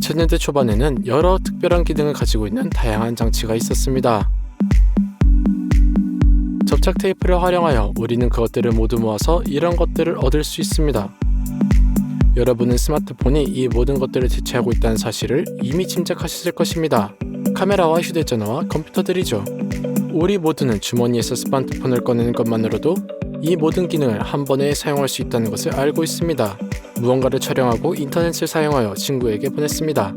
2000년대 초반에는 여러 특별한 기능을 가지고 있는 다양한 장치가 있었습니다. 접착 테이프를 활용하여 우리는 그것들을 모두 모아서 이런 것들을 얻을 수 있습니다. 여러분은 스마트폰이 이 모든 것들을 대체하고 있다는 사실을 이미 짐작하셨을 것입니다. 카메라와 휴대전화와 컴퓨터들이죠. 우리 모두는 주머니에서 스마트폰을 꺼내는 것만으로도 이 모든 기능을 한 번에 사용할 수 있다는 것을 알고 있습니다. 무언가를 촬영하고 인터넷을 사용하여 친구에게 보냈습니다.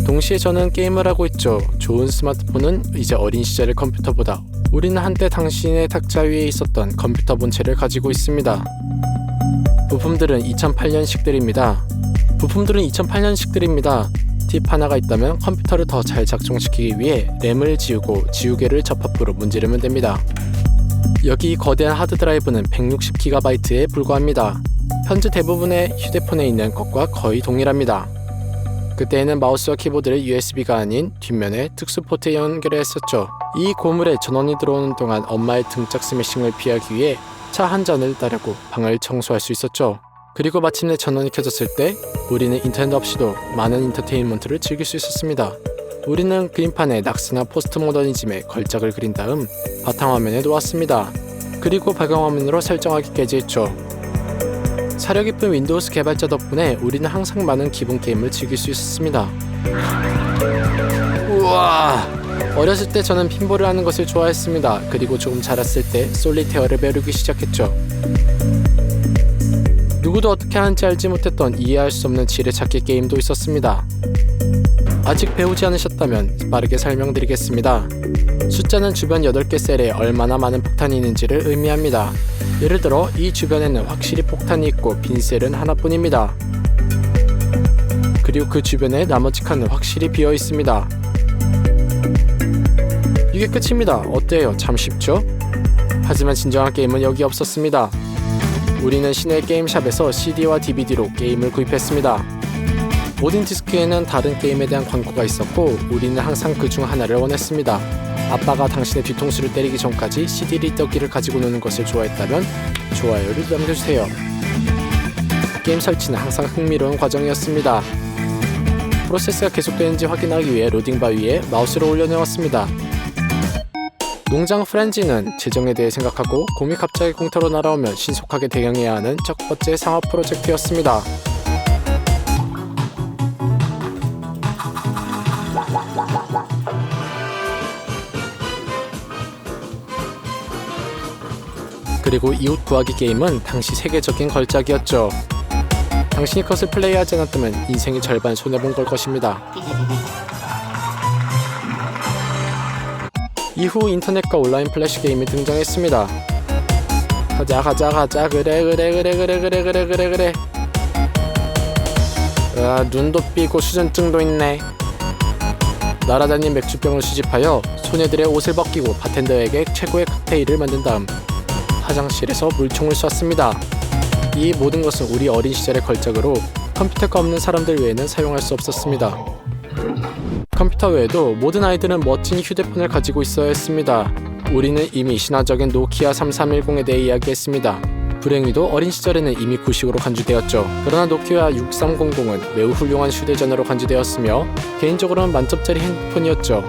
동시에 저는 게임을 하고 있죠. 좋은 스마트폰은 이제 어린 시절의 컴퓨터보다 우리는 한때 당신의 탁자 위에 있었던 컴퓨터 본체를 가지고 있습니다. 부품들은 2008년식들입니다. 팁 하나가 있다면 컴퓨터를 더 잘 작동시키기 위해 램을 지우고 지우개를 접합부로 문지르면 됩니다. 여기 거대한 하드드라이브는 160GB에 불과합니다. 현재 대부분의 휴대폰에 있는 것과 거의 동일합니다. 그때에는 마우스와 키보드를 USB가 아닌 뒷면에 특수 포트에 연결했었죠. 이 고물에 전원이 들어오는 동안 엄마의 등짝 스매싱을 피하기 위해 차 한 잔을 따르고 방을 청소할 수 있었죠. 그리고 마침내 전원이 켜졌을 때 우리는 인터넷 없이도 많은 인터테인먼트를 즐길 수 있었습니다. 우리는 그림판에 낙스나 포스트 모더니즘의 걸작을 그린 다음 바탕화면에 놓았습니다. 그리고 배경화면으로 설정하기 깨지했죠. 사려 깊은 윈도우스 개발자 덕분에 우리는 항상 많은 기본 게임을 즐길 수 있었습니다. 우와! 어렸을 때 저는 핀볼을 하는 것을 좋아했습니다. 그리고 조금 자랐을 때 솔리테어를 배우기 시작했죠. 누구도 어떻게 하는지 알지 못했던 이해할 수 없는 지뢰찾기 게임도 있었습니다. 아직 배우지 않으셨다면 빠르게 설명드리겠습니다. 숫자는 주변 8개 셀에 얼마나 많은 폭탄이 있는지를 의미합니다. 예를 들어 이 주변에는 확실히 폭탄이 있고 빈 셀은 하나뿐입니다. 그리고 그 주변에 나머지 칸은 확실히 비어 있습니다. 이게 끝입니다. 어때요? 참 쉽죠? 하지만 진정한 게임은 여기 없었습니다. 우리는 시내 게임샵에서 CD와 DVD로 게임을 구입했습니다. 모든 디스크에는 다른 게임에 대한 광고가 있었고 우리는 항상 그 중 하나를 원했습니다. 아빠가 당신의 뒤통수를 때리기 전까지 CD 리더기를 가지고 노는 것을 좋아했다면 좋아요를 남겨주세요. 게임 설치는 항상 흥미로운 과정이었습니다. 프로세스가 계속되는지 확인하기 위해 로딩바 위에 마우스를 올려놓았습니다. 농장 프렌지는 재정에 대해 생각하고 곰이 갑자기 공터로 날아오면 신속하게 대응해야 하는 첫 번째 상업 프로젝트였습니다. 그리고 이웃 구하기 게임은 당시 세계적인 걸작이었죠. 당신이 그것을 플레이하지 않았다면 인생의 절반 손해본 걸 것입니다. 이후 인터넷과 온라인 플래시 게임이 등장했습니다. 가자 그래. 눈도 삐고 수전증도 있네. 날아다니는 맥주병을 수집하여 소녀들의 옷을 벗기고 바텐더에게 최고의 칵테일을 만든 다음 화장실에서 물총을 쐈습니다. 이 모든 것은 우리 어린 시절의 걸작으로 컴퓨터가 없는 사람들 외에는 사용할 수 없었습니다. 컴퓨터 외에도 모든 아이들은 멋진 휴대폰을 가지고 있어야 했습니다. 우리는 이미 신화적인 노키아 3310에 대해 이야기했습니다. 불행히도 어린 시절에는 이미 구식으로 간주되었죠. 그러나 노키아 6300은 매우 훌륭한 휴대전화로 간주되었으며 개인적으로는 만점짜리 핸드폰이었죠.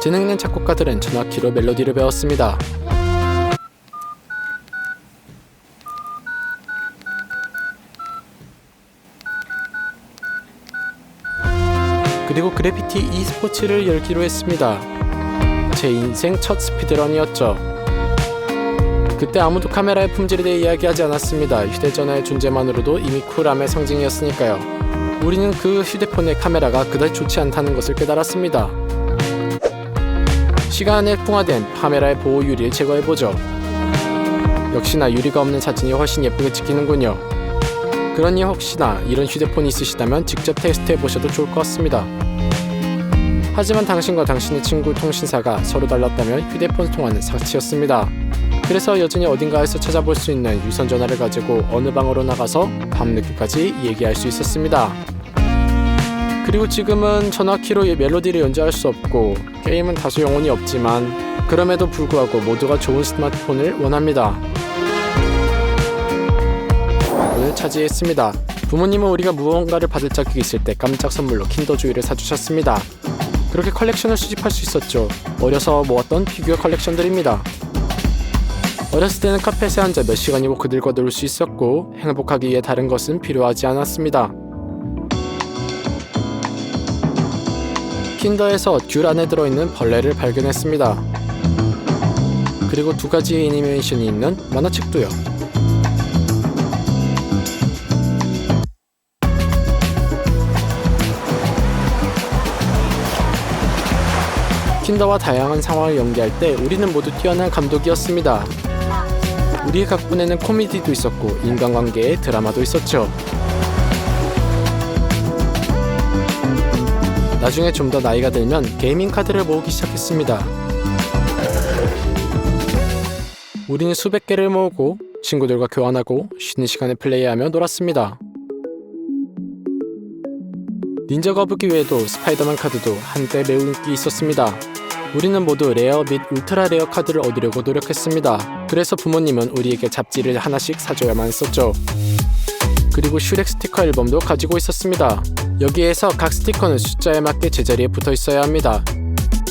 재능 있는 작곡가들은 전화키로 멜로디를 배웠습니다. 그리고 그래피티 e스포츠를 열기로 했습니다. 제 인생 첫 스피드런이었죠. 그때 아무도 카메라의 품질에 대해 이야기하지 않았습니다. 휴대전화의 존재만으로도 이미 쿨함의 상징이었으니까요. 우리는 그 휴대폰의 카메라가 그다지 좋지 않다는 것을 깨달았습니다. 시간에 풍화된 카메라의 보호 유리를 제거해보죠. 역시나 유리가 없는 사진이 훨씬 예쁘게 찍히는군요. 그러니 혹시나 이런 휴대폰이 있으시다면 직접 테스트해보셔도 좋을 것 같습니다. 하지만 당신과 당신의 친구 통신사가 서로 달랐다면 휴대폰 통화는 사치였습니다. 그래서 여전히 어딘가에서 찾아볼 수 있는 유선전화를 가지고 어느 방으로 나가서 밤늦게까지 얘기할 수 있었습니다. 그리고 지금은 전화키로 멜로디를 연주할 수 없고 게임은 다소 영혼이 없지만 그럼에도 불구하고 모두가 좋은 스마트폰을 원합니다. 을 차지했습니다. 부모님은 우리가 무언가를 받을 자격이 있을 때 깜짝 선물로 킨더조이를 사주셨습니다. 그렇게 컬렉션을 수집할 수 있었죠. 어려서 모았던 피규어 컬렉션들입니다. 어렸을 때는 카펫에 앉아 몇 시간이고 그들과 놀 수 있었고 행복하기 위해 다른 것은 필요하지 않았습니다. 킨더에서 귤 안에 들어있는 벌레를 발견했습니다. 그리고 2가지의 애니메이션이 있는 만화책도요. 킨더와 다양한 상황을 연기할 때 우리는 모두 뛰어난 감독이었습니다. 우리의 각본에는 코미디도 있었고 인간관계에 드라마도 있었죠. 나중에 좀 더 나이가 들면 게이밍 카드를 모으기 시작했습니다. 우리는 수백 개를 모으고 친구들과 교환하고 쉬는 시간에 플레이하며 놀았습니다. 닌자 거북이 외에도 스파이더맨 카드도 한때 매우 인기 있었습니다. 우리는 모두 레어 및 울트라 레어 카드를 얻으려고 노력했습니다. 그래서 부모님은 우리에게 잡지를 하나씩 사줘야만 했었죠. 그리고 슈렉 스티커 앨범도 가지고 있었습니다. 여기에서 각 스티커는 숫자에 맞게 제자리에 붙어 있어야 합니다.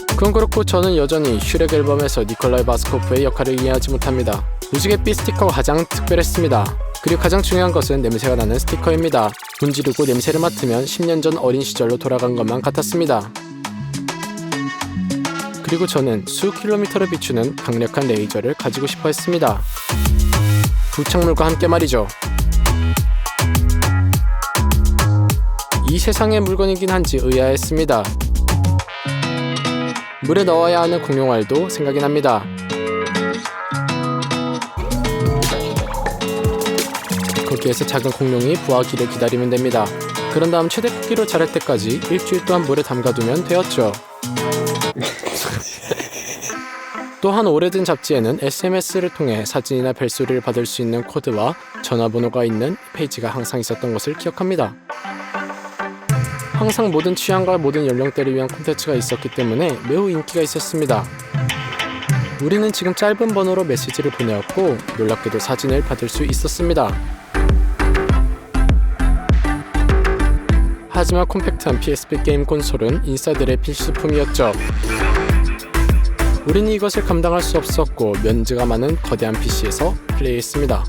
그건 그렇고 저는 여전히 슈렉 앨범에서 니콜라이 바스코프의 역할을 이해하지 못합니다. 무지갯빛 스티커가 가장 특별했습니다. 그리고 가장 중요한 것은 냄새가 나는 스티커입니다. 문지르고 냄새를 맡으면 10년 전 어린 시절로 돌아간 것만 같았습니다. 그리고 저는 수킬로미터를 비추는 강력한 레이저를 가지고 싶어 했습니다. 부착물과 함께 말이죠. 이 세상의 물건이긴 한지 의아했습니다. 물에 넣어야 하는 공룡알도 생각이 납니다. 거기에서 작은 공룡이 부화기를 기다리면 됩니다. 그런 다음 최대 크기로 자랄 때까지 일주일 동안 물에 담가두면 되었죠. 또한 오래된 잡지에는 SMS를 통해 사진이나 벨소리를 받을 수 있는 코드와 전화번호가 있는 페이지가 항상 있었던 것을 기억합니다. 항상 모든 취향과 모든 연령대를 위한 콘텐츠가 있었기 때문에 매우 인기가 있었습니다. 우리는 지금 짧은 번호로 메시지를 보내었고 놀랍게도 사진을 받을 수 있었습니다. 하지만 콤팩트한 PSP 게임 콘솔은 인싸들의 필수품이었죠. 우리는 이것을 감당할 수 없었고 면제가 많은 거대한 PC에서 플레이했습니다.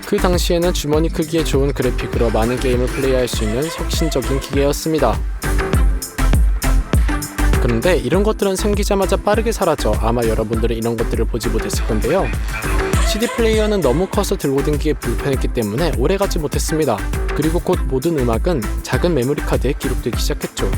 그 당시에는 주머니 크기에 좋은 그래픽으로 많은 게임을 플레이할 수 있는 혁신적인 기계였습니다. 그런데 이런 것들은 생기자마자 빠르게 사라져 아마 여러분들은 이런 것들을 보지 못했을 건데요. CD 플레이어는 너무 커서 들고 다니기에 불편했기 때문에 오래가지 못했습니다. 그리고 곧 모든 음악은 작은 메모리 카드에 기록되기 시작했죠.